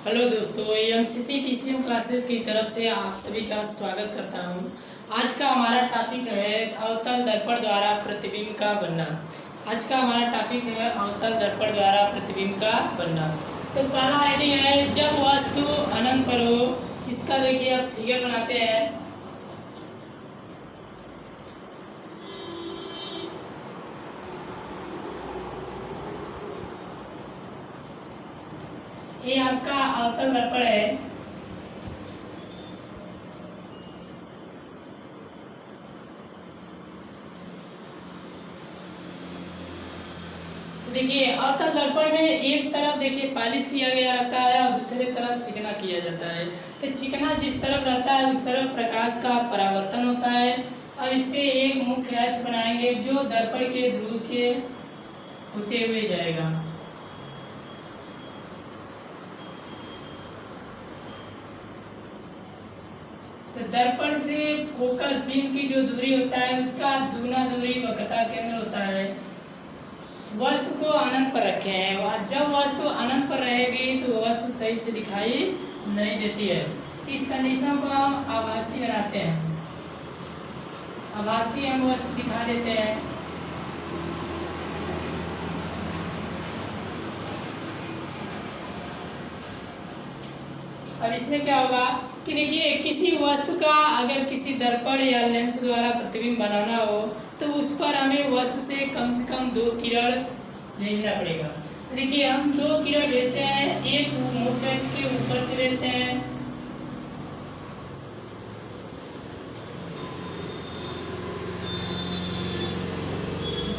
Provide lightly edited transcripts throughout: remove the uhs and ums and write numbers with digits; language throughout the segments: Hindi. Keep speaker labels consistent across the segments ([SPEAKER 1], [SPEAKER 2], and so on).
[SPEAKER 1] हेलो दोस्तों, एमसीसी पीसीएम क्लासेस की तरफ से आप सभी का स्वागत करता हूं। आज का हमारा टॉपिक है अवतल दर्पण द्वारा प्रतिबिंब का बनना। आज का हमारा टॉपिक है अवतल दर्पण द्वारा प्रतिबिंब का बनना। तो पहला रीडिंग है, जब वस्तु अनंत पर हो। इसका देखिए आप फिगर बनाते हैं। ये आपका अवतल दर्पण है। देखिए अवतल दर्पण में एक तरफ देखिए पॉलिश किया गया रहता है और दूसरे तरफ चिकना किया जाता है। तो चिकना जिस तरफ रहता है उस तरफ प्रकाश का परावर्तन होता है। और इस पे एक मुख्य अक्ष बनाएंगे जो दर्पण के ध्रुव के होते हुए जाएगा। तो दर्पण से फोकस बीम की जो दूरी होता है उसका दुगना दूरी वक्रता केंद्र होता है। वस्तु को अनंत पर रखे हैं और जब वस्तु अनंत पर रहेगी तो वस्तु सही से दिखाई नहीं देती है। इस कंडीशन को हम आभासी बनाते हैं। आभासी हम वस्तु दिखा देते हैं। अब इसमें क्या होगा कि देखिए किसी वस्तु का अगर किसी दर्पण या लेंस द्वारा प्रतिबिंब बनाना हो तो उस पर हमें वस्तु से कम 2 किरण भेजना पड़ेगा। देखिए हम 2 किरण भेजते हैं, एक मुख्य अक्ष के ऊपर से लेते हैं,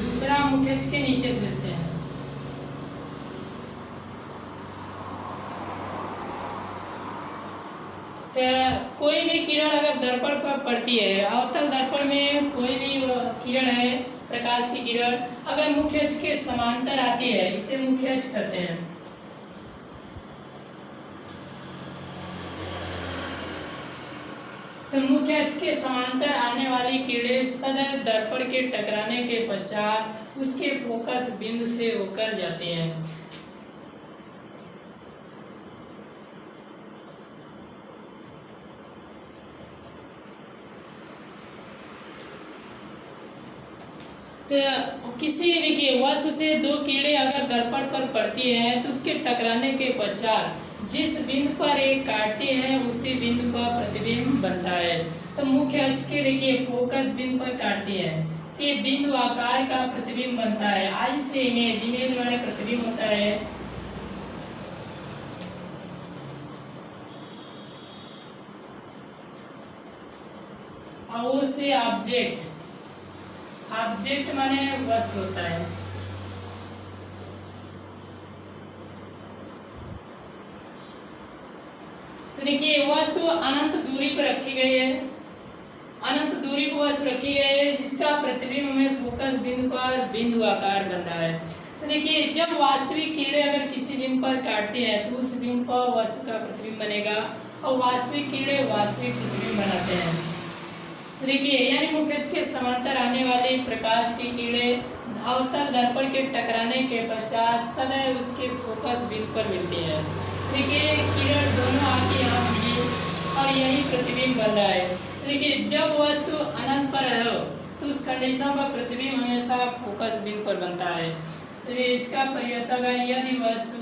[SPEAKER 1] दूसरा मुख्य अक्ष के नीचे से लेते हैं। तो कोई भी किरण अगर दर्पण पर पड़ती है, अवतल दर्पण में कोई भी किरण है, प्रकाश की किरण अगर मुख्य अक्ष के समांतर आती है, इसे मुख्य अक्ष कहते हैं। तो मुख्य अक्ष के समांतर आने वाली किरणें सदैव दर्पण के टकराने के पश्चात उसके फोकस बिंदु से होकर जाती हैं। तो किसी देखिए वस्तु से 2 किरणें अगर दर्पण पर पड़ती हैं तो उसके टकराने के पश्चात जिस बिंदु पर एक काटती है उसी बिंदु पर प्रतिबिंब बनता है। तो मुख्य अक्ष के देखिए फोकस बिंदु पर काटती है तो ये बिंदु आकार का प्रतिबिंब बनता है। आई से इमेज, इमेज माने प्रतिबिंब होता है। और से ऑब्जेक्ट, ऑब्जेक्ट माने वस्तु होता है। तो देखिए वस्तु अनंत दूरी पर रखी गई है, अनंत दूरी पर वस्तु रखी गई है जिसका प्रतिबिंब हमें फोकस बिंदु पर बिंदु आकार बन रहा है। तो देखिए जब वास्तविक किरणें अगर किसी बिंदु पर काटती है तो उस बिंदु पर वस्तु का प्रतिबिंब बनेगा और वास्तविक किरणें वास्तविक प्रतिबिंब बनाते हैं। देखिए यानी मुख्य अक्ष के समांतर आने वाली प्रकाश की किरणें अवतल दर्पण के टकराने के पश्चात सदैव उसके फोकस बिंदु पर मिलती है। देखिए किरण दोनों आके यहाँ मिली और यही प्रतिबिंब बन रहा है। देखिए जब वस्तु अनंत पर हो तो उस कंडीशन पर प्रतिबिंब हमेशा फोकस बिंदु पर बनता है। तो इसका परिभाषा है, यदि वस्तु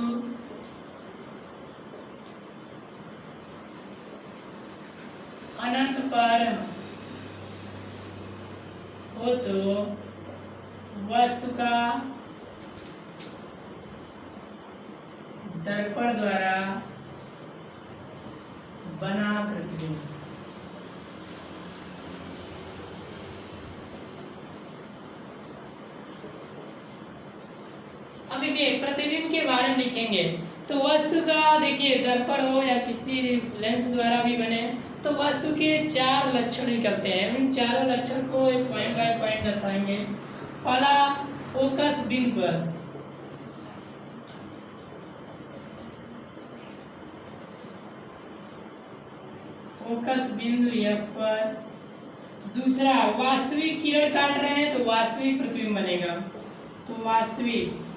[SPEAKER 1] अनंत पर हो तो वस्तु का दर्पण द्वारा बना प्रतिबिंब। अब देखिए प्रतिबिंब के बारे में लिखेंगे तो वस्तु का देखिए दर्पण हो या किसी लेंस द्वारा भी बने तो वस्तु के 4 लक्षण निकलते हैं। उन चारों लक्षण को एक पॉइंट बाय पॉइंट दर्शाएंगे। पहला फोकस बिंदु पर, फोकस बिंदु F पर। दूसरा वास्तविक किरण काट रहे हैं तो वास्तविक प्रतिबिंब बनेगा। तो वास्तविक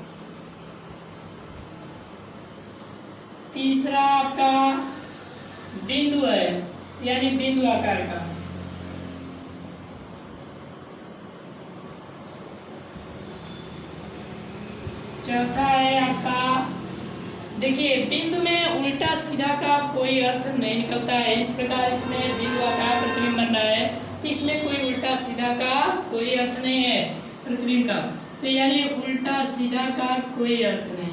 [SPEAKER 1] तीसरा आपका बिंदु है, यानी बिंदु आकार का। चौथा है आपका, देखिए बिंदु में उल्टा सीधा का कोई अर्थ नहीं निकलता है। इस प्रकार इसमें बिंदु आकार प्रतिबिंब बन रहा है, तो इसमें कोई उल्टा सीधा का कोई अर्थ नहीं है प्रतिबिंब का, तो यानी उल्टा सीधा का कोई अर्थ नहीं।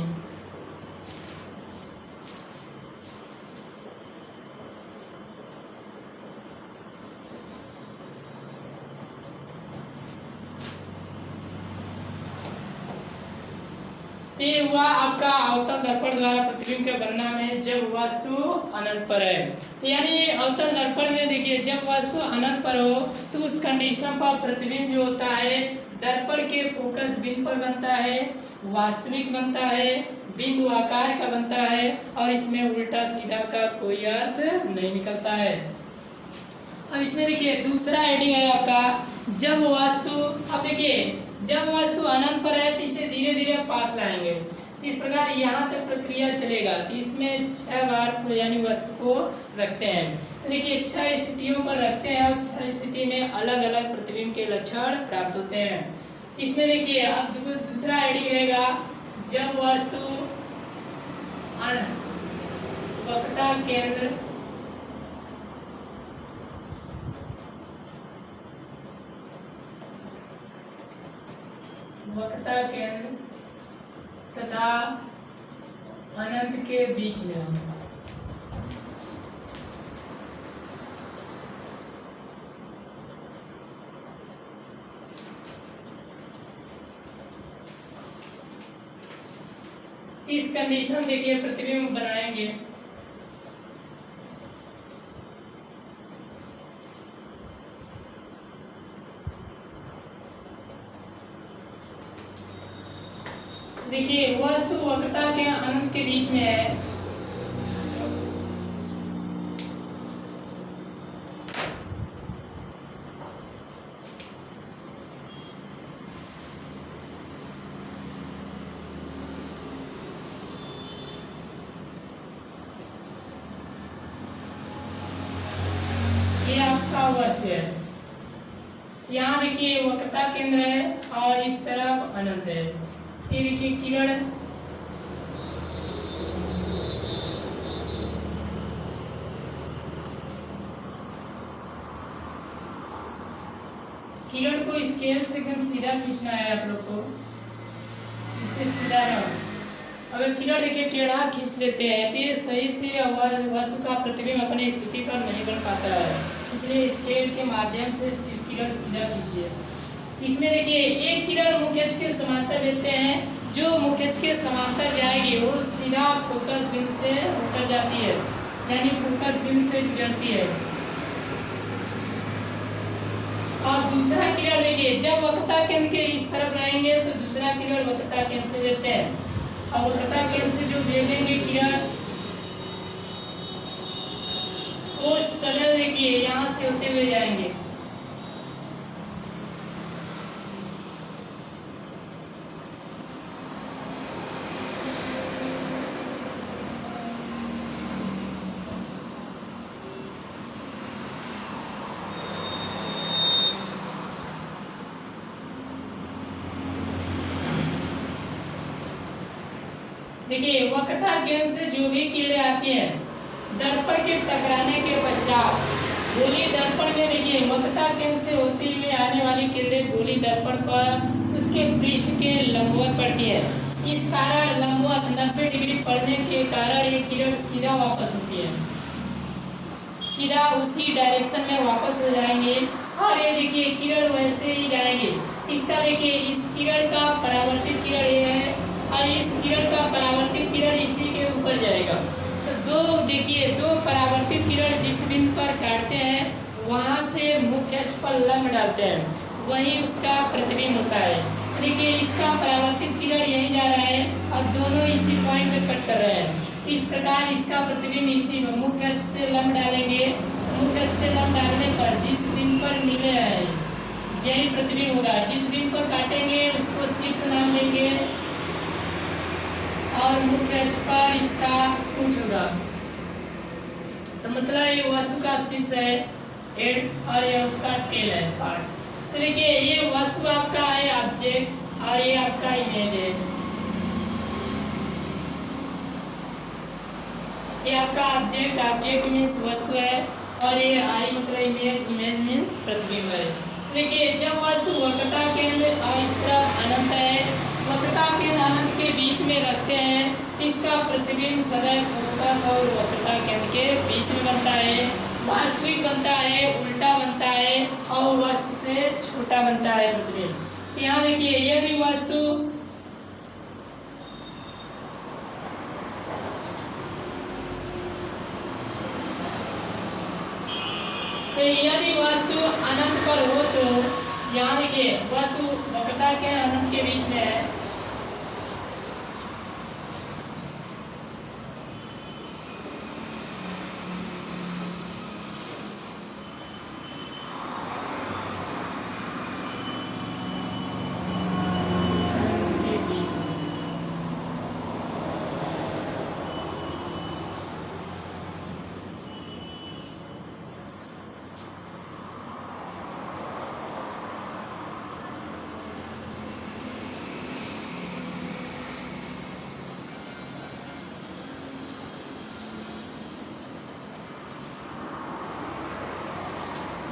[SPEAKER 1] ये हुआ आपका अवतल दर्पण द्वारा प्रतिबिंब के बनना में जब वस्तु अनंत पर है। तो यानी अवतल दर्पण में देखिए जब वस्तु अनंत पर हो तो उस कंडीशन पर प्रतिबिंब जो होता है दर्पण के फोकस बिंदु पर बनता है, वास्तविक बनता है, बिंदु आकार का बनता है और इसमें उल्टा सीधा का कोई अर्थ नहीं निकलता है। अब इसमें देखिए दूसरा हेडिंग है आपका, जब वस्तु, अब देखिए जब वस्तु अनंत पर है तो इसे धीरे धीरे पास लाएंगे, इस प्रकार यहाँ तक प्रक्रिया चलेगा। तो इसमें 6 बार यानी वस्तु को रखते हैं, देखिए 6 स्थितियों पर रखते हैं और 6 स्थिति में अलग अलग प्रतिबिंब के लक्षण प्राप्त होते हैं। इसमें देखिए अब दूसरा हेडिंग रहेगा, जब वस्तु वक्रता केंद्र वक्रता केंद्र तथा अनंत के बीच में हो। इस कंडीशन देखिए प्रतिबिंब बनाएंगे। देखिए वस्तु वक्रता के अनंत के बीच में है, ये आपका वस्तु है। यहाँ देखिए वक्रता केंद्र है और इस तरफ अनंत है। ये देखिए किरण को स्केल से एकदम सीधा खींचना है आप लोग को, इससे सीधा ना हो। अगर किरण देखिए टेढ़ा खींच लेते हैं तो ये सही से वस्तु का प्रतिबिंब अपनी स्थिति पर नहीं बन पाता है, इसलिए स्केल के माध्यम से किरण सीधा खींचिए। इसमें देखिए एक किरण मुख्य अक्ष के समांतर लेते हैं, जो मुख्य अक्ष के समांतर जाएगी वो सीधा फोकस बिंदु से उतर जाती है, यानी फोकस बिंदु से गुजरती है। और दूसरा किरण देखिए जब वक्रता केंद्र के इस तरफ रहेंगे तो दूसरा किरण वक्रता केंद्र से लेते हैं, और वक्रता केंद्र से जो भेजेंगे किरण वो सरल देखिए यहाँ से होते हुए जाएंगे। देखिए वक्रता केंद्र से जो भी किरणें आती हैं दर्पण के टकराने के पश्चात गोली दर्पण में देखिए वक्रता केंद्र से होती हुई आने वाली किरणें गोली दर्पण पर उसके पृष्ठ के लंबवत पड़ती है। इस कारण लंबवत 90 डिग्री पड़ने के कारण ये किरण सीधा वापस होती है, सीधा उसी डायरेक्शन में वापस हो जाएंगे। और ये देखिए किरण वैसे ही जाएंगे। इसका देखिए इस किरण का परावर्तित किरण ये है और इस किरण का परावर्तित किरण इसी के ऊपर जाएगा। तो दो देखिए दो परावर्तित किरण जिस बिंदु पर काटते हैं वहाँ से मुख्य अक्ष पर लंब डालते हैं, वही उसका प्रतिबिंब होता है। देखिए इसका परावर्तित किरण यही जा रहा है और दोनों इसी पॉइंट में कट कर रहे हैं। इस प्रकार इसका प्रतिबिंब इसी मुख्य अक्ष से लंब डालेंगे। मुख्य अक्ष से लंब डालने पर जिस बिंदु पर मिले है यही प्रतिबिंब होगा। जिस बिंदु पर काटेंगे उसको शीर्ष नाम देंगे और मुख्य अक्ष पर इसका पूंछ होगा। तो मतलब ये वस्तु का शीर्ष है हेड और ये उसका टेल है पार्ट। तो देखिए ये वस्तु आपका है ऑब्जेक्ट और ये आपका इमेज है। ये आपका ऑब्जेक्ट मीन्स वस्तु है और ये आई मतलब इमेज मीन्स प्रतिबिंब है। देखिए जब वस्तु वक्रता केंद्र और इस तरफ अनंत है, वक्रता केंद्र अनंत के बीच में रखते हैं, इसका प्रतिबिंब सदैव फोकस और वक्रता केंद्र के बीच में बनता है, वास्तविक बनता है, उल्टा बनता है और वस्तु से छोटा बनता है प्रतिबिंब। यहाँ देखिए यदि वस्तु तो यदि वस्तु अनंत पर हो तो यहाँ देखिए वस्तु वक्रता के अनंत के बीच में है,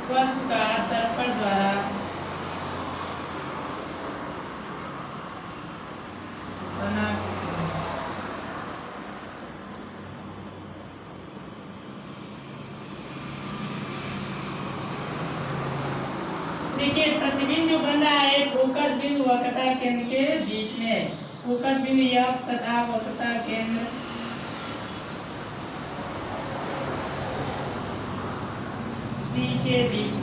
[SPEAKER 1] वस्तु का दर्पण द्वारा बना देखिए प्रतिबिंब जो बन रहा है फोकस बिंदु वक्रता केंद्र के बीच में, फोकस बिंदु एफ तथा वक्रता केंद्र सी के बीच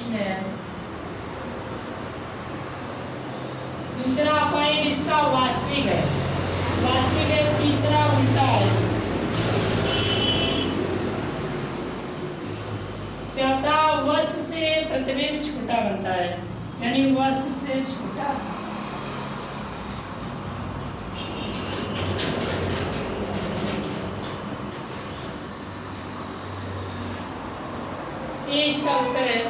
[SPEAKER 1] में है। दूसरा पॉइंट इसका वास्तविक है, तीसरा उल्टा है, चौथा वस्तु से प्रतिबिंब छोटा बनता है, यानी वस्तु से छोटा। ये इसका उत्तर है।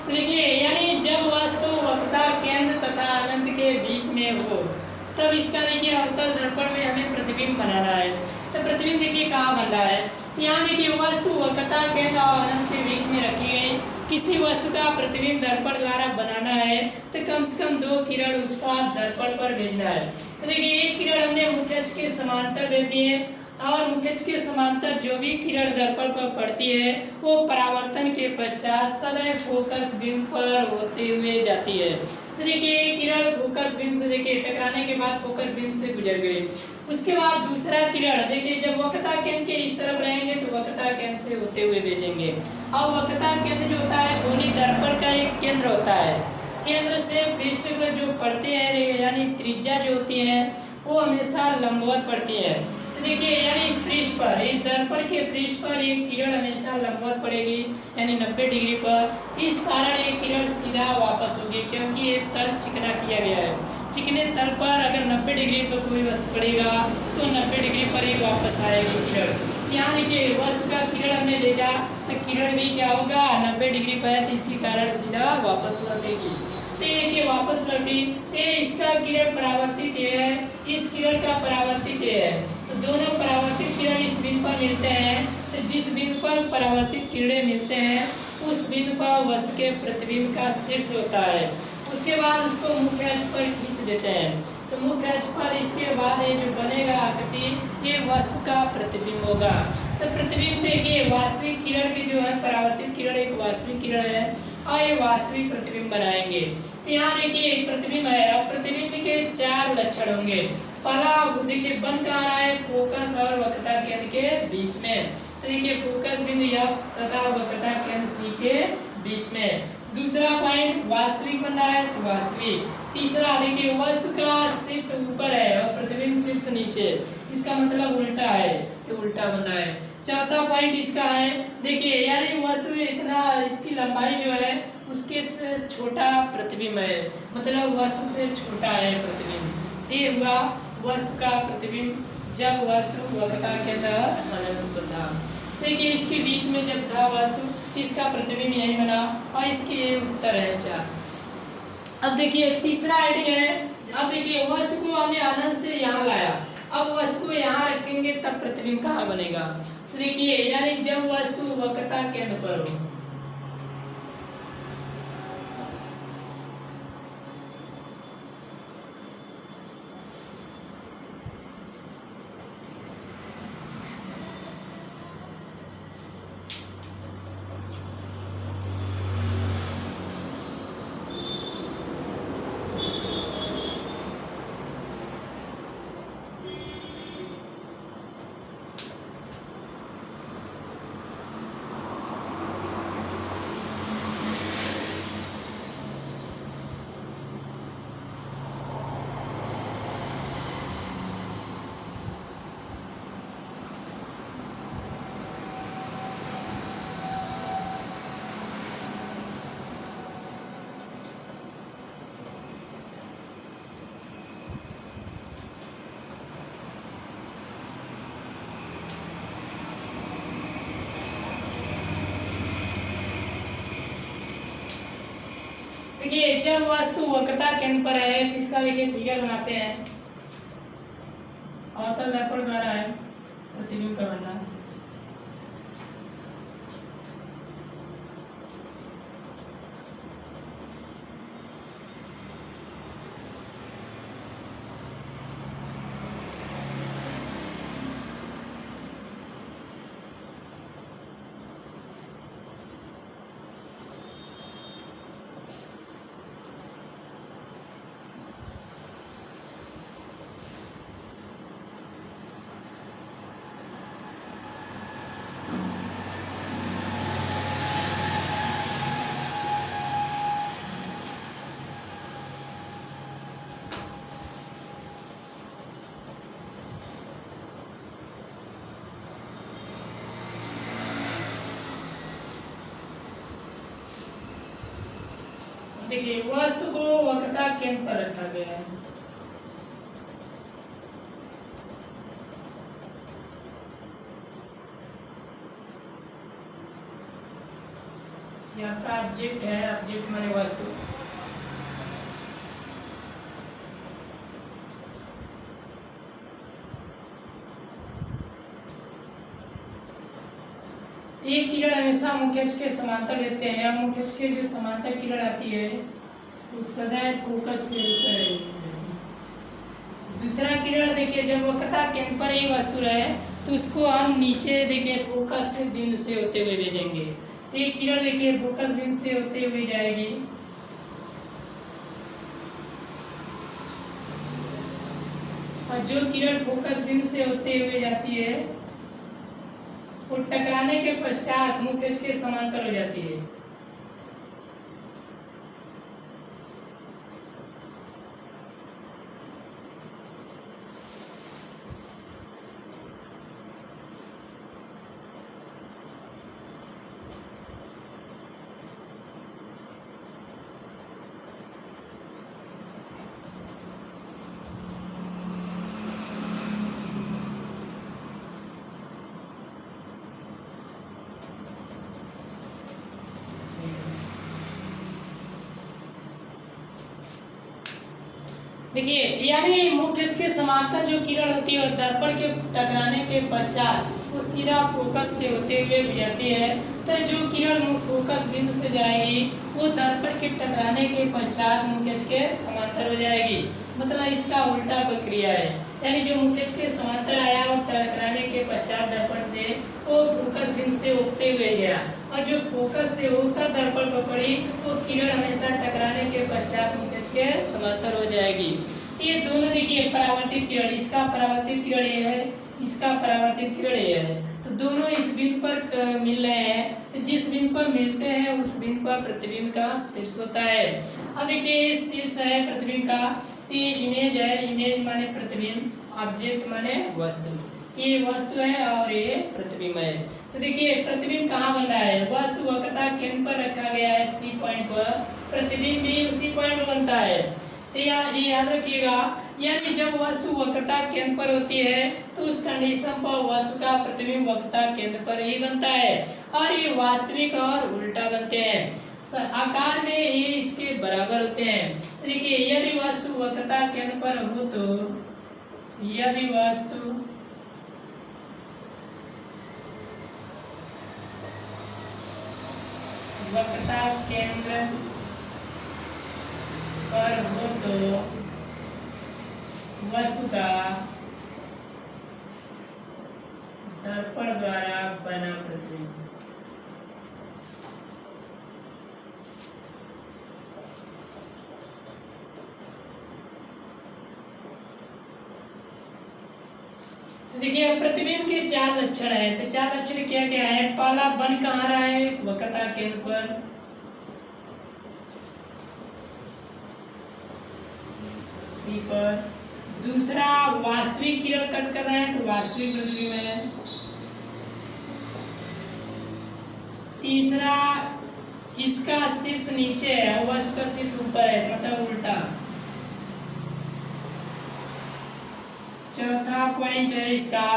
[SPEAKER 1] देखिए यानी जब वस्तु वक्रता केंद्र तथा अनंत के बीच में हो तब इसका देखिए अवतल दर्पण में हमें प्रतिबिंब बनाना है। तो प्रतिबिंब देखिए कहाँ बन रहा है, यहाँ देखिए वस्तु वक्रता केंद्र और अनंत के बीच में रखी गई, किसी वस्तु का प्रतिबिंब दर्पण द्वारा बनाना है तो कम से कम 2 किरण उसका दर्पण पर भेजना है। तो देखिए एक किरण हमने मुख्य अक्ष के समांतर भेज दी है और मुख्य अक्ष के समांतर जो भी किरण दर्पण पर पड़ती है वो परावर्तन के पश्चात सदैव फोकस बिंदु पर होते हुए जाती है। तो देखिए किरण फोकस बिंदु से देखिए टकराने के बाद फोकस बिंदु से गुजर गई, उसके बाद दूसरा किरण देखिए जब वक्रता केंद्र के इस तरफ रहेंगे तो वक्रता केंद्र से होते हुए भेजेंगे। और वक्रता केंद्र जो होता है ध्वनि दर्पण का एक केंद्र होता है, केंद्र से पृष्ठ पर जो पड़ते हैं यानी त्रिज्या जो होती है वो हमेशा लंबवत पड़ती है। देखिए यानी इस पृष्ठ पर, इस दर्पण के पृष्ठ पर एक किरण हमेशा लंबवत पड़ेगी यानी 90 डिग्री पर। इस कारण ये किरण सीधा वापस होगी क्योंकि ये तल चिकना किया गया है। चिकने तल पर अगर 90 डिग्री पर कोई वस्तु पड़ेगा तो 90 डिग्री पर ही वापस आएगी किरण। यहाँ देखिए वस्तु का किरण हमने भेजा तो किरण भी क्या होगा 90 डिग्री पर, तो इसी कारण सीधा वापस लौटेगी। तो देखिए वापस लौटी, इसका किरण परावर्तित है, इस किरण का परावर्तित है, तो दोनों परावर्तित किरण इस बिंदु पर मिलते हैं। तो जिस बिंदु पर परावर्तित किरणें मिलते हैं उस बिंदु पर वस्तु के प्रतिबिंब का शीर्ष होता है। उसके बाद उसको मुख्य अक्ष पर खींच देते हैं, तो मुख्य अक्ष पर इसके बाद ये जो बनेगा आकृति ये वस्तु का प्रतिबिंब होगा। तो प्रतिबिंब देखिए वास्तविक किरण की जो है परावर्तित किरण एक वास्तविक किरण है और ये वास्तविक प्रतिबिंब बनाएंगे। तो यहाँ देखिए प्रतिबिंब है, अब प्रतिबिंब के 4 लक्षण होंगे। पहला देखिए बन कहाँ रहा है फोकस और वक्रता केंद्र के बीच में, तो देखिए फोकस बिंदु एफ तथा वक्रता केंद्र सी के बीच में। दूसरा पॉइंट वास्तविक बन रहा है तो वास्तविक। तीसरा देखिए वस्तु का शीर्ष ऊपर है और प्रतिबिंब शीर्ष नीचे, इसका मतलब उल्टा है तो उल्टा बन रहा है। चौथा पॉइंट इसका है देखिए यानी वस्तु इतना इसकी लंबाई जो है उसके से छोटा प्रतिबिंब है, मतलब वस्तु से छोटा है प्रतिबिंब। ये हुआ वस्तु का प्रतिबिंब जब वस्तु वक्रता के अंदर अनंत पर था। देखिए इसके बीच में जब था वस्तु, इसका प्रतिबिंब यही बना और इसके उत्तर है 4। अब देखिए तीसरा आइडिया है। अब देखिए वस्तु को हमने अनंत से यहाँ लाया, अब वस्तु को यहाँ रखेंगे तब प्रतिबिंब कहाँ बनेगा। तो देखिए यानी जब वस्तु वक्रता केंद्र पर हो, देखिए जब वस्तु वक्रता केंद्र पर है तो इसका देखिए फिगर बनाते हैं। अवतल दर्पण द्वारा है प्रतिबिंब का बनना। देखिए वस्तु को वक्रता केंद्र पर रखा गया है। ये आपका ऑब्जेक्ट है, ऑब्जेक्ट माने वस्तु। एक किरण हमेशा मुख्य अक्ष के समांतर रहते हैं। मुख्य अक्ष के जो समांतर किरण आती है वो सदैव फोकस से होकर रहेगी। दूसरा किरण देखिए जब वक्रता केंद्र पर ही वस्तु रहे तो उसको हम नीचे देखिए फोकस से बिंदु से होते हुए भेजेंगे। तो ये किरण देखिए फोकस बिंदु से होते हुए जाएगी और जो किरण फोकस बिंदु से होते हुए जाती है वो टकराने के पश्चात मुख्य अक्ष के समांतर हो जाती है। देखिए यानी मुख्य अक्ष के समांतर जो किरण होती है दर्पण के टकराने के पश्चात वो सीधा फोकस से होते हुए जाती है। तो जो किरण फोकस बिंदु से जाएगी वो दर्पण के टकराने के पश्चात मुख्य अक्ष के समांतर हो जाएगी। मतलब इसका उल्टा प्रक्रिया है। यानी जो मुख्य अक्ष के समांतर आया और टकराने के पश्चात दर्पण से वो फोकस बिंदु से होते हुए गया और जो फोकस से होकर दर्पण पर पड़ी वो किरण हमेशा टकराने के पश्चात मुख्य अक्ष के समांतर हो जाएगी। ये दोनों देखिए परावर्तित किरण, इसका परावर्तित किरण ये है, इसका परावर्तित किरण ये है। तो दोनों इस बिंदु पर मिल रहे हैं। तो जिस बिंदु पर मिलते हैं उस बिंदु पर प्रतिबिंब का शीर्ष होता है। अब देखिए शीर्ष है प्रतिबिंब का, ये इमेज है, इमेज माने प्रतिबिंब, ऑब्जेक्ट माने वस्तु। ये वस्तु है और ये प्रतिबिंब है। तो देखिए प्रतिबिंब कहाँ बन रहा है, वस्तु वक्रता केंद्र पर रखा गया है सी पॉइंट पर, प्रतिबिंब भी उसी पॉइंट पर बनता है। तो ये याद रखिएगा, यानी जब वस्तु वक्रता केंद्र पर होती है तो उस कंडीशन पर वस्तु का प्रतिबिंब वक्रता केंद्र पर ही बनता है, और ये वास्तविक और उल्टा बनते हैं, आकार में ये इसके बराबर होते हैं। तो देखिए यदि वस्तु वक्रता केंद्र पर हो तो, यदि वस्तु वक्रता केंद्र पर हो तो वस्तु का दर्पण द्वारा बना प्रतिबिंब देखिए प्रतिबिंब के चार लक्षण है। तो चार लक्षण क्या क्या है, पहला बन कहाँ रहा है, वक्रता केंद्र पर, सी पर। दूसरा वास्तविक किरण कट कर रहे हैं तो वास्तविक प्रतिबिंब है। तीसरा इसका शीर्ष नीचे है और वस्तु का शीर्ष ऊपर है, मतलब उल्टा। चौथा पॉइंट है इसका,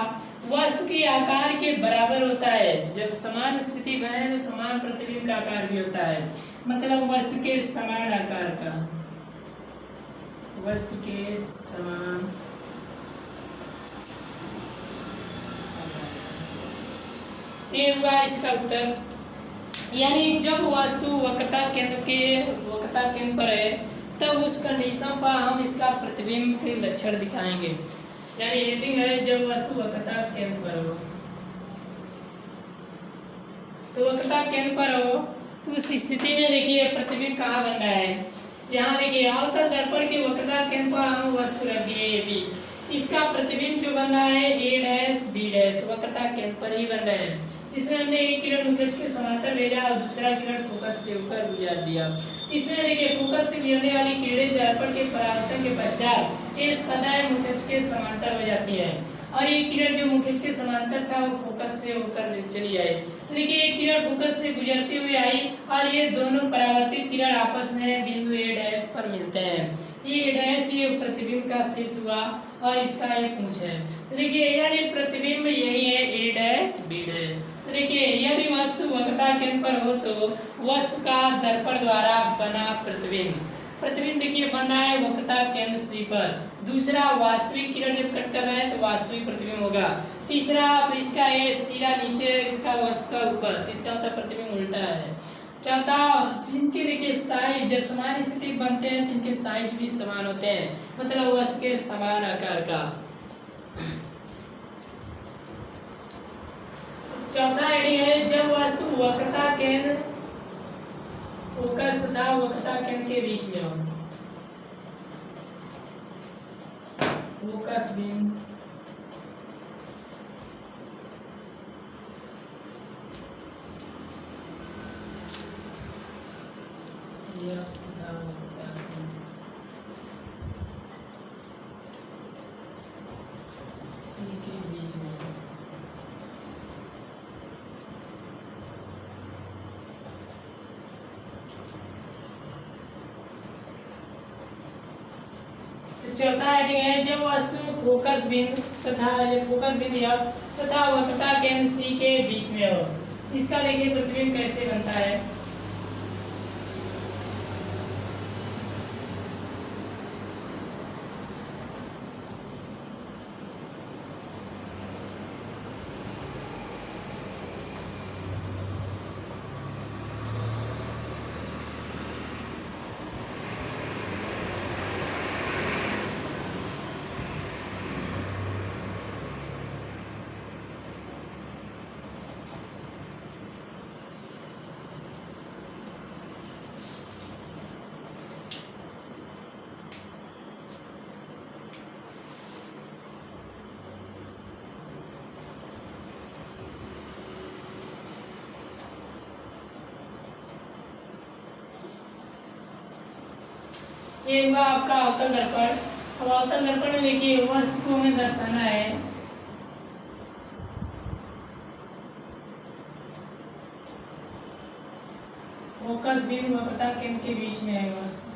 [SPEAKER 1] वस्तु की आकार के बराबर होता है। जब समान स्थिति बने तो समान प्रतिबिंब का आकार भी होता है, मतलब वस्तु के समान आकार का, वस्तु के समान। ये हुआ इसका उत्तर, यानी जब वस्तु वक्रता केंद्र पर है तब उस कंडीशन पर हम इसका प्रतिबिंब के लक्षण दिखाएंगे। यानी हेडिंग है जब वस्तु वक्रता केंद्र पर हो, तो वक्रता केंद्र पर हो तो उस स्थिति में देखिए प्रतिबिंब कहाँ बन रहा है, यहाँ देखिए अवतल दर्पण के वक्रता केंद्र पर हम वस्तु रख दिए ए बी, इसका प्रतिबिंब जो बन रहा है ए डैश बी डैश वक्रता केंद्र पर ही बन रहे हैं। इसमें हमने एक किरण मुखज के समांतर भेजा और दूसरा किरण फोकस से होकर गुजर दिया। इसमें देखिए फोकस से गुजरने वाली किरणें दर्पण के परावर्तन के पश्चात ये सदैव मुखज के समांतर हो जाती है, और ये किरण जो मुखज के समांतर था वो फोकस से होकर चली आई। तो देखिए ये किरण फोकस से गुजरती हुई आई और ये दोनों परावर्तित किरण आपस में बिंदु ए डैश पर मिलते हैं। ये डैश ये प्रतिबिंब का शीर्ष हुआ और इसका ये पूंछ है। तो देखिए यानी प्रतिबिंब यही है ए डैश बी डैश। तो देखिए यदि वस्तु वक्रता केंद्र पर हो तो वस्तु का दर्पण द्वारा बना प्रतिबिंब देखिए बन रहा है वक्रता केंद्र सी पर। दूसरा वास्तविक किरण जब कट कर रहे हैं तो वास्तविक प्रतिबिंब होगा। तीसरा इसका ये सिरा नीचे, इसका वस्तु का ऊपर, इसका मतलब प्रतिबिंब उल्टा है। चौथा इनके देखिए साइज जब समान स्थिति बनते हैं तो इनके साइज भी समान होते हैं, मतलब वस्तु के समान आकार का। चौथा हेडिंग है जब वस्तु वक्रता केंद्र फोकस तथा वक्रता केंद्र के बीच में हो, फोकस बिंदु सी के बीच में। चौथा हेडिंग है जब वस्तु फोकस बिंदु तथा वक्रता केंद्र सी के बीच में हो। इसका देखिए प्रतिबिंब कैसे बनता है। ये हुआ आपका अवतल दर्पण। अब अवतल दर्पण में देखिए वस्तु को हमें दर्शाना है, फोकस बिंदु वक्रता केंद्र के बीच में है वस्तु।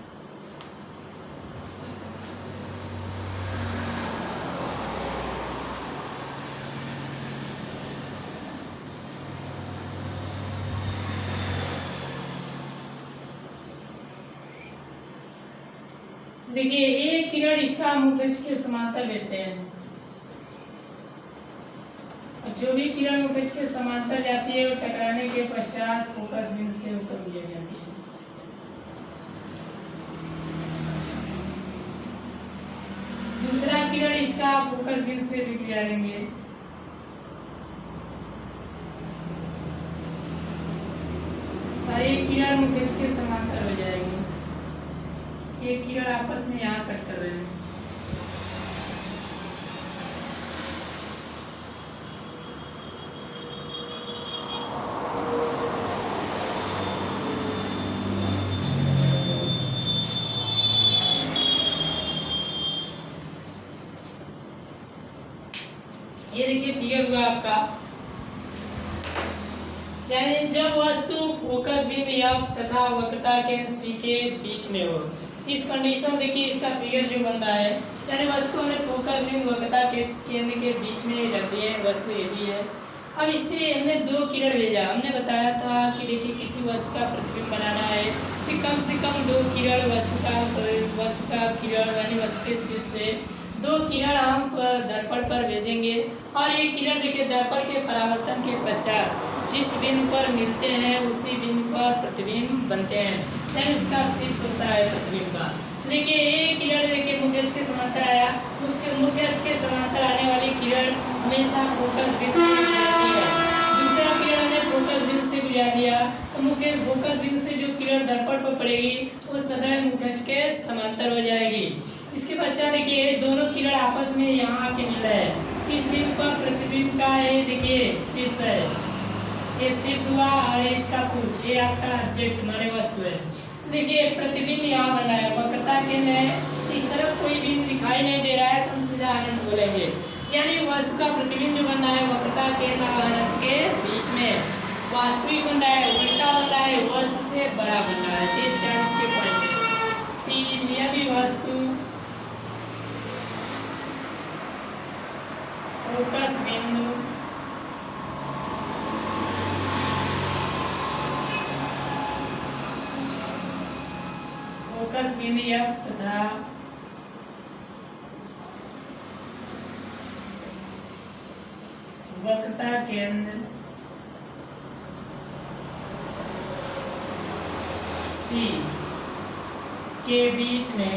[SPEAKER 1] देखिए एक किरण इसका मुख्य अक्ष के समांतर लेते हैं, जो भी किरण मुख्य अक्ष के समांतर जाती है वो टकराने के पश्चात फोकस बिंदु से ऊपर गुजर जाती है। दूसरा किरण इसका फोकस बिंदु से भी गुजारेंगे, और एक किरण मुख्य अक्ष के समांतर हो जाएगी। ये किरण आपस में यहाँ कट कर रहे हैं। ये देखिए फिगर हुआ आपका, यानी जब वस्तु फोकस बिंदु F तथा वक्रता केंद्र C के बीच में हो, इस कंडीशन देखिए इसका फिगर जो बन रहा है, यानी वस्तु हमने फोकस बिंदु वक्रता के केंद्र के बीच में रख दिए, वस्तु ये भी है। अब इससे हमने दो किरण भेजा, हमने बताया था कि देखिए किसी वस्तु का प्रतिबिंब बनाना है कि कम से कम दो किरण वस्तु का किरण यानी वस्तु के शीर्ष से दो किरण हम दर्पण पर भेजेंगे, और ये किरण देखिए दर्पण के परावर्तन के पश्चात जिस बिंदु पर मिलते हैं उसी बिंदु पर प्रतिबिंब बनते हैं, यानी उसका शीर्ष होता है प्रतिबिंब का। देखिए एक किरण देखिए मुख्य अक्ष के समांतर आया, मुख्य अक्ष के समांतर आने वाली किरण हमेशा फोकस बिंदु से गुजरती है। दूसरा किरण ने फोकस बिंदु से गुजार दिया तो मुख्य फोकस बिंदु से जो किरण दर्पण पर पड़ेगी वो सदैव मुख्य अक्ष के समांतर हो जाएगी। इसके पश्चात देखिए दोनों किरण आपस में यहाँ आके मिल रहे हैं, इस बिंदु पर प्रतिबिंब का ये देखिए शीर्ष है, ये शीर्ष हुआ और इसका पूछ, ये आपका ऑब्जेक्ट हमारे वस्तु है। देखिए प्रतिबिंब यहाँ बन रहा है, वक्रता केंद्र है, इस तरफ कोई बिंदु दिखाई नहीं दे रहा है तो हम सीधा अनंत बोलेंगे, यानी वस्तु का प्रतिबिंब जो बन रहा है वक्रता केंद्र और अनंत के बीच में वास्तविक बन रहा है, उल्टा बन रहा है, वस्तु से बड़ा बन रहा है। ये 40 के पॉइंट है। यदि वस्तु फोकस बिंदु F तथा वक्रता केंद्र C के बीच में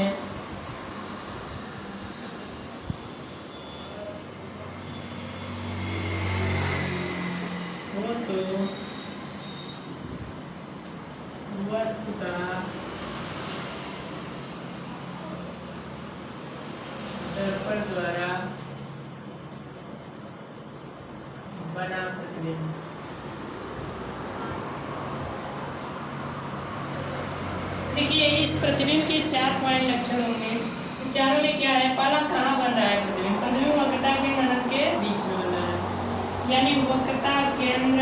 [SPEAKER 1] हो तो वस्तु का दर्पण द्वारा बना प्रतिबिंब देखिए इस प्रतिबिंब के 4 पॉइंट लक्षण होंगे। चारों में क्या है, पहला कहाँ बन रहा है प्रतिबिंब, प्रतिबिंब वक्रता केंद्र अनंत के बीच में बन रहा है, यानी वक्रता केंद्र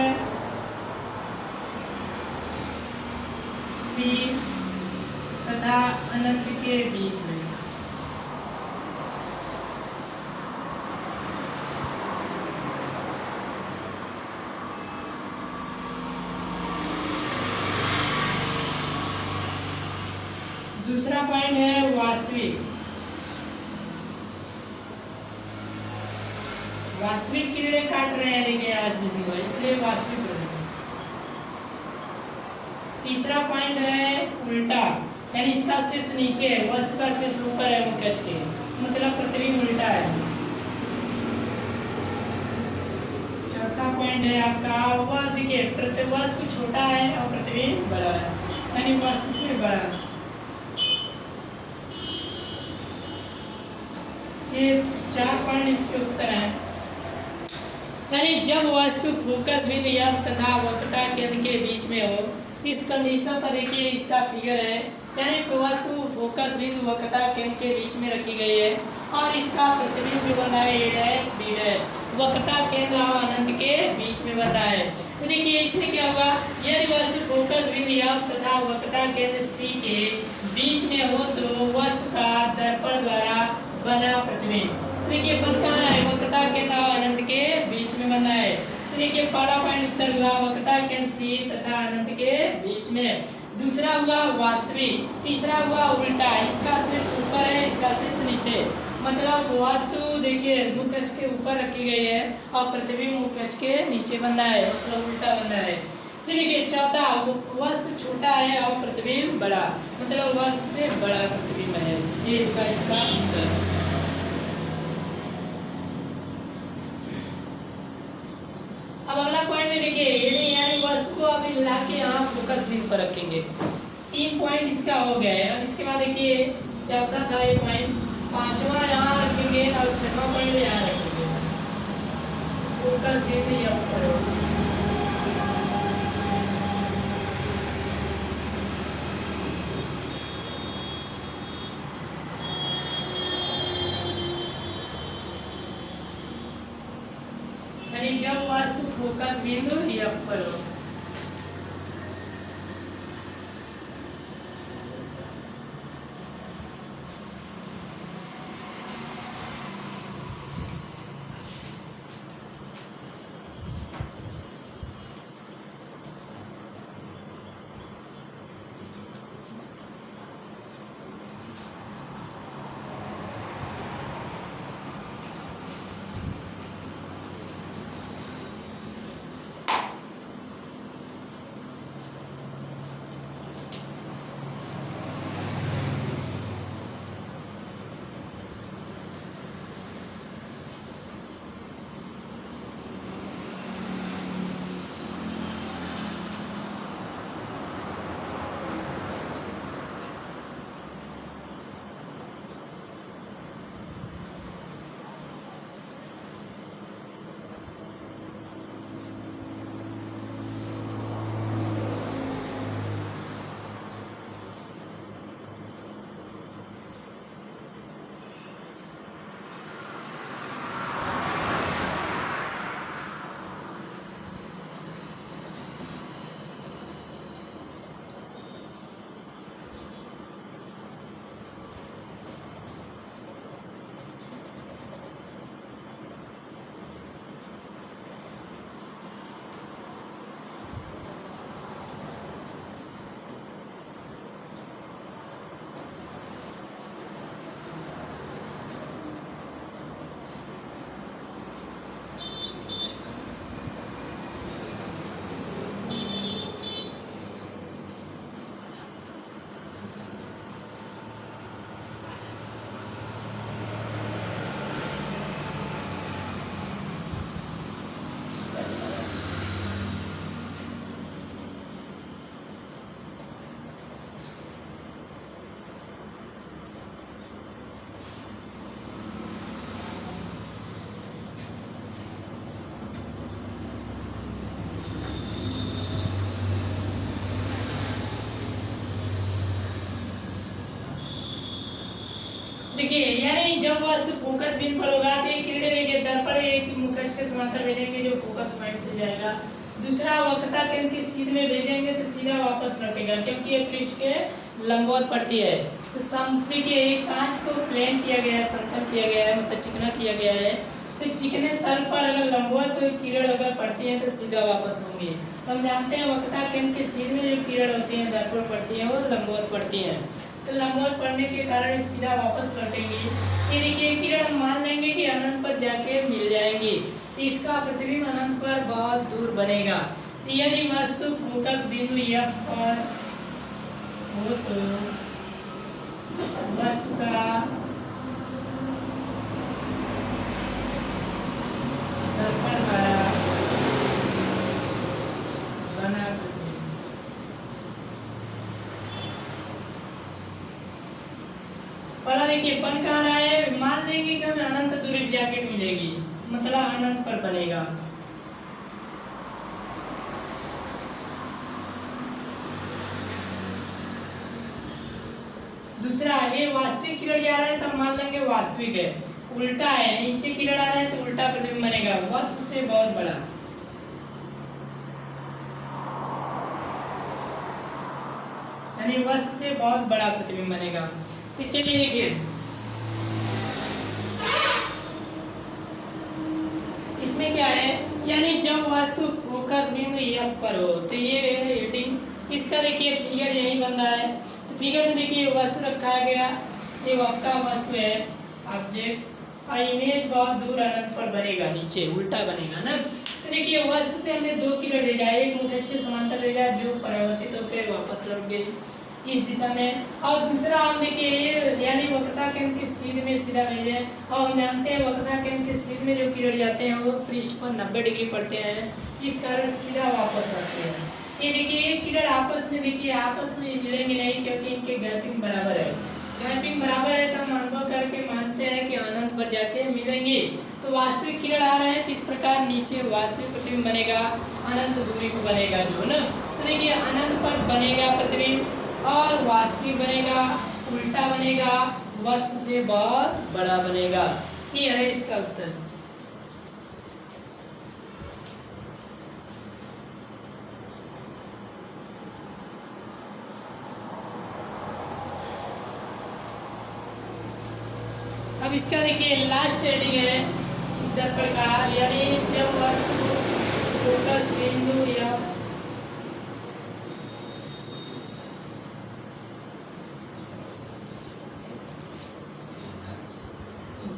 [SPEAKER 1] C तथा अनंत के बीच में। दूसरा पॉइंट है वास्तविक किरणें काट रहे हैं देखिए आज बिंदु है, इसलिए वास्तविक बनेगा। तीसरा पॉइंट है उल्टा, यानी इसका शीर्ष नीचे है, वस्तु का शीर्ष ऊपर है मुख्य अक्ष के, मतलब प्रतिबिंब उल्टा है। चौथा पॉइंट है आपका वह देखिए वस्तु छोटा है और प्रतिबिंब बड़ा है, यानी वस्तु से बड़ा। ये 4 पॉइंट इसके उत्तर हैं। यानी जब वस्तु फोकस बिंदु F तथा वक्रता केंद्र के बीच में हो, इस कंडीशन पर देखिए इसका फिगर है, यानी वस्तु फोकस बिंदु वक्रता केंद्र के बीच में रखी गई है और इसका प्रतिबिंब जो बन रहा है A' B', वक्रता केंद्र और अनंत के बीच में बन रहा है। तो देखिए इसमें क्या होगा, यदि वस्तु फोकस बिंदु F तथा वक्रता केंद्र C के बीच में हो तो वस्तु का दर्पण द्वारा बना प्रतिबिंब। तो देखिए बन कहाँ रहा है, वक्रता केंद्र और अनंत के बीच में बन रहा है। तो देखिए पहला पॉइंट उत्तर हुआ वक्रता केंद्र C तथा अनंत के बीच में। दूसरा हुआ वास्तविक, तीसरा हुआ उल्टा, इसका शीर्ष ऊपर है इसका शीर्ष नीचे, मतलब वस्तु देखिए मुख्य अक्ष के ऊपर रखी गई है और प्रतिबिंब मुख्य अक्ष के नीचे बन रहा है, मतलब उल्टा बन रहा है। फिर देखिए चौथा, वस्तु छोटा है और प्रतिबिंब बड़ा, मतलब वस्तु से बड़ा प्रतिबिंब है। ये होगा इसका उत्तर। अब अगला पॉइंट में देखिए, यानी वस्तु को अभी ला के यहाँ फोकस बिंदु पर रखेंगे। 3 पॉइंट इसका हो गया है। अब इसके बाद देखिए चौथा था ये पॉइंट, पांचवा यहाँ रखेंगे और छठवां पॉइंट यहाँ रखेंगे। फोकस बिंदु यहाँ पर जब वस्तु फोकस बिंदु F पर हो। देखिए यानी जब वस्तु फोकस बिंदु पर होगा तो किरणें देखिए दर्पण एक मुख्य अक्ष के समांतर भेजेंगे जो फोकस पॉइंट से जाएगा। दूसरा वक्रता केंद्र के सीध में भेजेंगे तो सीधा वापस लौटेगा क्योंकि ये पृष्ठ के लंबवत पड़ती है। तो देखिए कांच को प्लेन किया गया है, समतल किया गया है, मतलब चिकना किया गया है। तो चिकने तल पर अगर लंबवत किरण अगर पड़ती है तो सीधा वापस होंगी। तो हम जानते हैं वक्रता केंद्र के सीध में जो किरण होती है दर्पण पड़ती है वो लंबवत पड़ती है। तो लंबवत पड़ने के कारण सीधा वापस लौटेंगी। ये देखिए किरण मान लेंगे कि अनंत पर जाके मिल जाएंगी तो इसका प्रतिबिंब अनंत पर बहुत दूर बनेगा। तो यदि वस्तु फोकस बिंदु F पर हो तो वस्तु का दर्पण द्वारा बना पहला देखिए बन कहाँ रहा है, मान लेंगे कि हमें अनंत दूरी पर जाके मिलेगी, मतलब अनंत पर बनेगा। दूसरा ये वास्तविक किरण जा रहा है तो मान लेंगे वास्तविक है। उल्टा है, नीचे किरण आ रहा है तो उल्टा प्रतिबिंब बनेगा, वस्तु से बहुत बड़ा। यानी वस्तु से बहुत बड़ा प्रतिबिंब बनेगा। तो चलिए देखिए, इसमें क्या है, यानी जब वस्तु फोकस बिंदु एफ पर हो तो ये हीटिंग, इसका देखिए फिगर यही बन रहा है। तो फिगर में देखिए वस्तु रखा गया, ये आपका वस्तु है ऑब्जेक्ट, और इमेज बहुत दूर अनंत पर बनेगा, नीचे उल्टा बनेगा ना। तो देखिए वस्तु से हमने दो किरण ले जाए, एक मुख्य अक्ष के समांतर ले जाए जो परावर्तित होकर वापस लौट गई इस दिशा में, और दूसरा हम देखिए यानी वक्रता केंद्र के सीध में सीधा भेजे, और हम जानते हैं वक्रता केंद्र के सीध में जो किरण जाते हैं वो पृष्ठ पर 90 डिग्री पड़ते हैं, इस कारण सीधा वापस आते हैं। ये देखिए ये किरण आपस में देखिए आपस में मिलेंगे नहीं, क्योंकि इनके गैपिंग बराबर है। गैपिंग बराबर है तो हम अनुभव करके मानते हैं कि अनंत पर जाके मिलेंगे। तो वास्तविक किरण आ रहे हैं तो इस प्रकार नीचे वास्तविक प्रतिबिंब बनेगा, अनंत दूरी पर बनेगा जो ना। तो देखिए अनंत पर बनेगा प्रतिबिंब और वास्तविक बनेगा, उल्टा बनेगा, वस्तु से बहुत बड़ा बनेगा। ये है इसका उत्तर। अब इसका देखिए लास्ट हेडिंग है इस दर्पण का, यानी जब वस्तु फोकस बिंदु या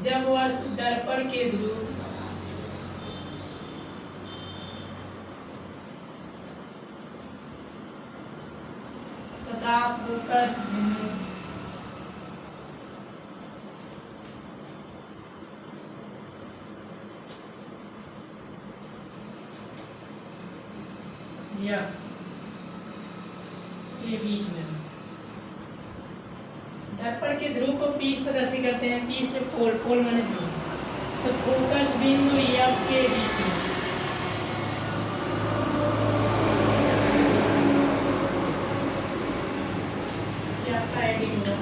[SPEAKER 1] जब वस्तु दर्पण के ध्रुव तथा फोकस बिंदु या के बीच में, दर्पण के ध्रुव को पी से रसी करते हैं, पी से पोल, पोल माने ध्रुव, तो फोकस बिंदु एफ के बीच में क्या आपका हेडिंग होगा।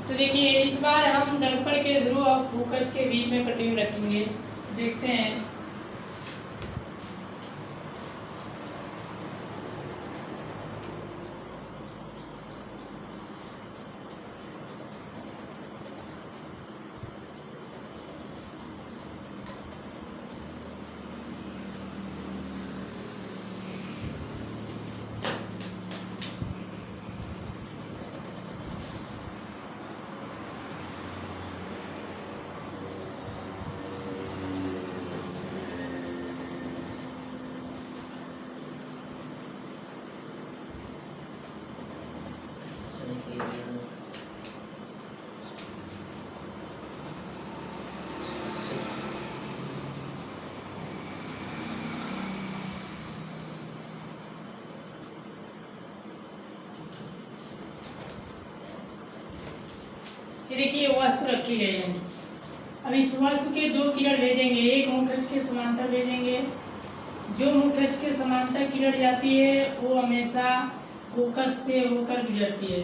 [SPEAKER 1] तो देखिए इस बार हम दर्पण के ध्रुव और फोकस के बीच में प्रतिबिंब रखेंगे, देखते हैं। ये देखिए वस्तु रखी गई है। अब इस वस्तु के दो किरण भेजेंगे, एक मुख्य अक्ष के समांतर भेजेंगे। जो मुख्य अक्ष के समांतर किरण जाती है वो हमेशा फोकस से होकर गुजरती है।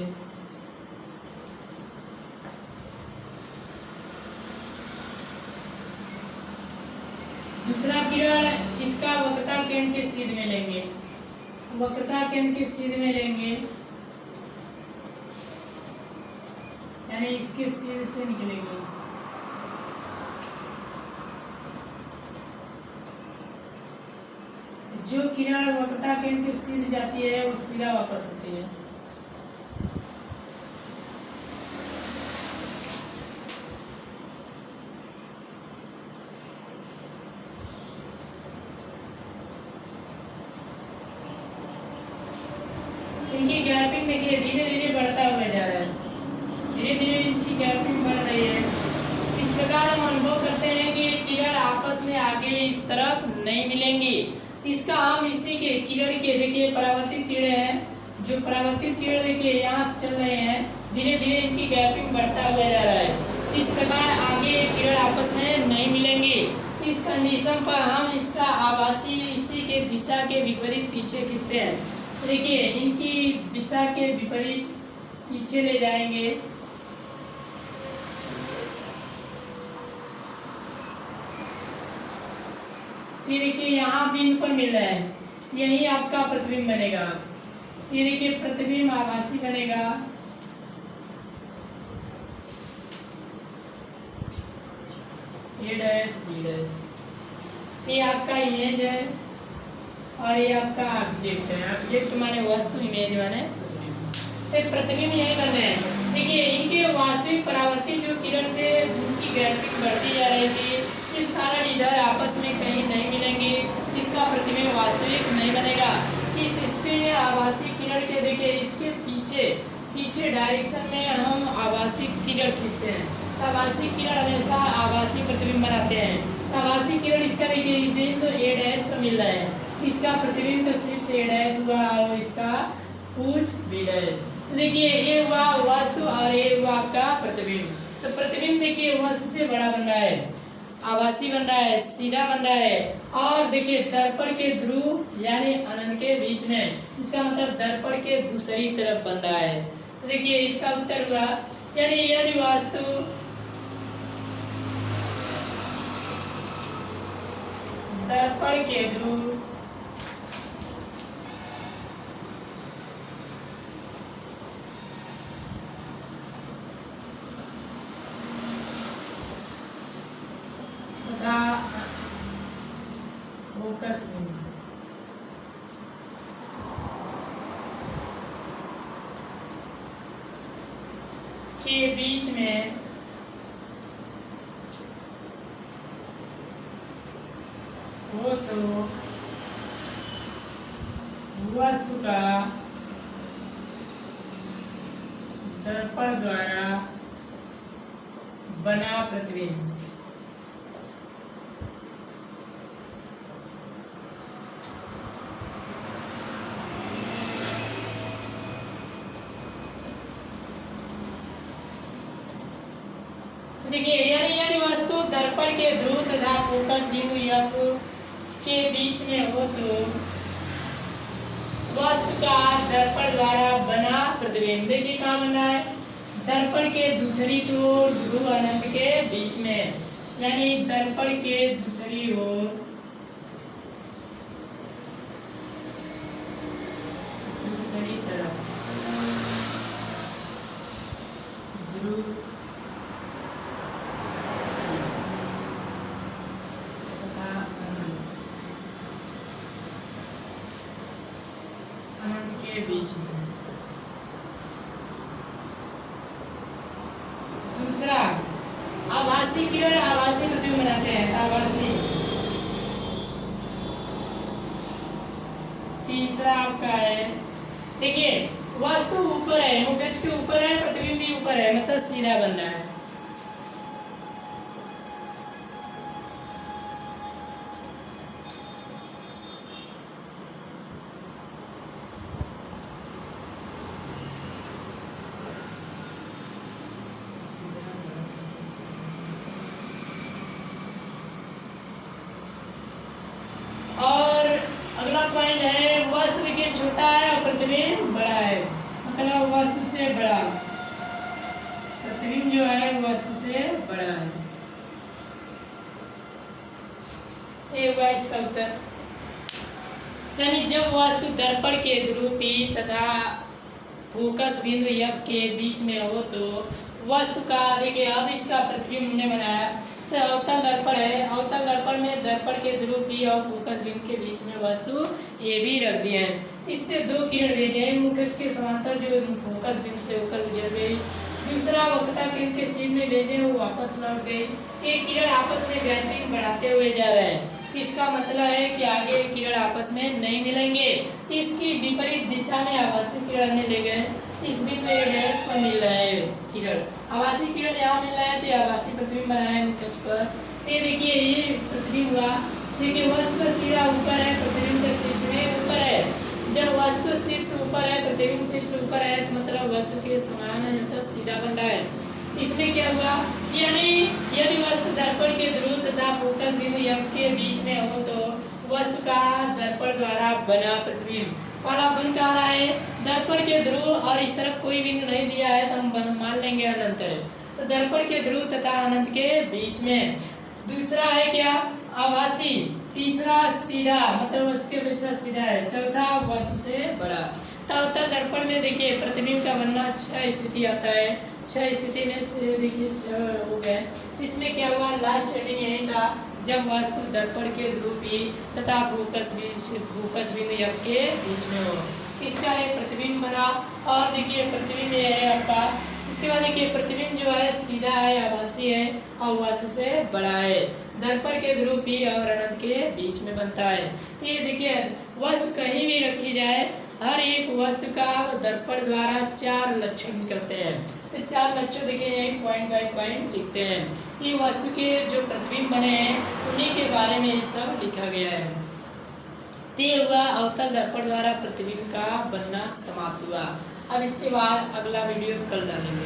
[SPEAKER 1] दूसरा किरण इसका वक्रता केंद्र के सीध में लेंगे, वक्रता केंद्र के सीध में लेंगे, यानी इसके सीध से निकलेंगे। जो किरण वक्रता केंद्र के सीध जाती है वो सीधा वापस आती है। इनकी गैपिंग देखिए धीरे धीरे बढ़ता हुआ जा रहा है, धीरे धीरे इनकी गैपिंग बढ़ रही है। इस प्रकार हम अनुभव करते हैं कि किरण आपस में आगे इस तरफ नहीं मिलेंगी। इसका हम इसी के किरण के देखिए परावर्तित किरण है, जो परावर्तित किरण देखिए यहाँ से चल रहे हैं, धीरे धीरे इनकी गैपिंग बढ़ता हुआ जा रहा है। इस प्रकार आगे किरण आपस में नहीं मिलेंगी। इस कंडीशन पर हम इसका आभासी इसी के दिशा के विपरीत पीछे खींचते हैं। देखिए इनकी दिशा के विपरीत पीछे ले जाएंगे। फिर देखिए यहाँ बिंदु पर मिल रहा है, यही आपका प्रतिबिंब बनेगा। ये देखिए प्रतिबिंब आभासी बनेगा। ए डैश बी डैश, ये आपका इमेज है और ये आपका ऑब्जेक्ट है। ऑब्जेक्ट माने वस्तु, इमेज माने प्रतिबिंब यही बन रहे हैं। देखिए इनके वास्तविक परावर्तित जो किरण थे उनकी गैपिंग बढ़ती जा रही थी, इस कारण इधर आपस में कहीं नहीं मिलेंगे, इसका प्रतिबिंब वास्तविक नहीं बनेगा। इस स्थिति में आभासी किरण के देखिए इसके पीछे डायरेक्शन में हम आभासी किरण खींचते हैं, आभासी किरण हमेशा आभासी प्रतिबिंब बनाते हैं। आभासी किरण इसका देखिए बिंदु ए डैश पर मिल रहा है, इसका प्रतिबिंब तो शीर्ष ए डैश हुआ और इसका पूछ बी डैश। देखिए ये हुआ वस्तु और ये हुआ आपका प्रतिबिंब। तो प्रतिबिंब देखिए वस्तु से बड़ा बन रहा है, आभासी बन रहा है, सीधा बन रहा है, और देखिए दर्पण के ध्रुव यानी अनंत के बीच में, इसका मतलब दर्पण के दूसरी तरफ बन रहा है। तो देखिए इसका उत्तर हुआ, यानी यदि वस्तु दर्पण के ध्रुव फोकस के बीच में हो तो वस्तु का दर्पण द्वारा बना प्रतिबिंब देखिए यानी वस्तु दर्पण के ध्रुव तथा फोकस बिंदु F के बीच में हो तो वस्तु का दर्पण द्वारा बना प्रतिबिंब। देखिए कहाँ बन रहा है, दर्पण के दूसरी ओर ध्रुव अनंत के बीच में, यानी दर्पण के दूसरी ओर दूसरी तरफ ध्रुव के बीच में। दूसरा आभासी किरण आभासी प्रतिबिंब बनाते हैं, आभासी। तीसरा आपका है, देखिए वस्तु ऊपर है, मुखच के ऊपर है, प्रतिबिंब भी ऊपर है, मतलब सीधा बन रहा है। पॉइंट है वस्तु देखिए छोटा है और प्रतिबिंब बड़ा है, मतलब वस्तु से बड़ा, प्रतिबिंब जो है वस्तु से बड़ा है। ये हुआ इसका उत्तर, यानी जब वस्तु दर्पण के ध्रुव P तथा फोकस बिंदु F के बीच में हो तो वस्तु का देखिए अब इसका प्रतिबिंब हमने बनाया, तो अवतल दर्पण है, अवतल दर्पण में दर्पण के ध्रुव P और फोकस बिंदु के बीच में वस्तु ए भी रख दिए हैं। इससे दो किरण भेजे, मुख्य के समांतर जो फोकस बिंदु से होकर गुजर गई, दूसरा वक्रता किरण के सीध में भेजे वो वापस लौट गई। ये किरण आपस में गैपिंग बढ़ाते हुए जा रहे हैं, इसका मतलब है कि आगे किरण आपस में नहीं मिलेंगे, इसकी विपरीत दिशा में आभासी किरण ले गए, इस बिंदु डैश पर मिल रहा है किरण, आभासी किरण यहाँ मिल रहा है तो आभासी प्रतिबिंब बना है मुखच पर। ये देखिए ये प्रतिबिंब हुआ, देखिए वस्तु का सिरा ऊपर है, प्रतिबिंब का शीर्ष में ऊपर है। जब वस्तु का शीर्ष ऊपर है, प्रतिबिंब शीर्ष ऊपर है, तो मतलब वस्तु के समान है, मतलब सीधा बन रहा है। इसमें क्या हुआ, यानी यदि वस्तु दर्पण के ध्रुव तथा फोकस बिंदु F के बीच में हो तो वस्तु का दर्पण द्वारा बना प्रतिबिंब, पहला बन क्या रहा है, दर्पण के ध्रुव और इस तरफ कोई बिंदु नहीं दिया है तो हम मान लेंगे अनंत है। तो दर्पण के ध्रुव तथा अनंत के बीच में। दूसरा है क्या, आभासी। तीसरा सीधा, मतलब उसके अपेक्षा सीधा है। चौथा वस्तु से बड़ा। तब दर्पण में देखिए प्रतिबिंब का बनना 6 स्थिति आता है। 6 स्थिति में देखिए 6 हो गए। इसमें क्या हुआ, लास्ट एंडिंग यही था जब वस्तु दर्पण के ध्रुवी तथा फोकस बिंदु के बीच में हो, इसका एक प्रतिबिंब बना। और देखिए प्रतिबिंब ये है आपका। इसके बाद देखिए प्रतिबिंब जो है सीधा है, आभासी है और वस्तु से बड़ा है। दर्पण के ध्रुव P और अनंत के बीच में बनता है। ये देखिए वस्तु कहीं भी रखी जाए, हर एक वस्तु का दर्पण द्वारा 4 लक्षण निकलते हैं। तो 4 लक्षण देखिए पॉइंट बाय पॉइंट लिखते हैं। ये वस्तु के जो प्रतिबिंब बने हैं उन्हीं के बारे में ये सब लिखा गया है। ये हुआ अवतल दर्पण द्वारा प्रतिबिंब का बनना समाप्त हुआ। अब इसके बाद अगला वीडियो कल डालेंगे।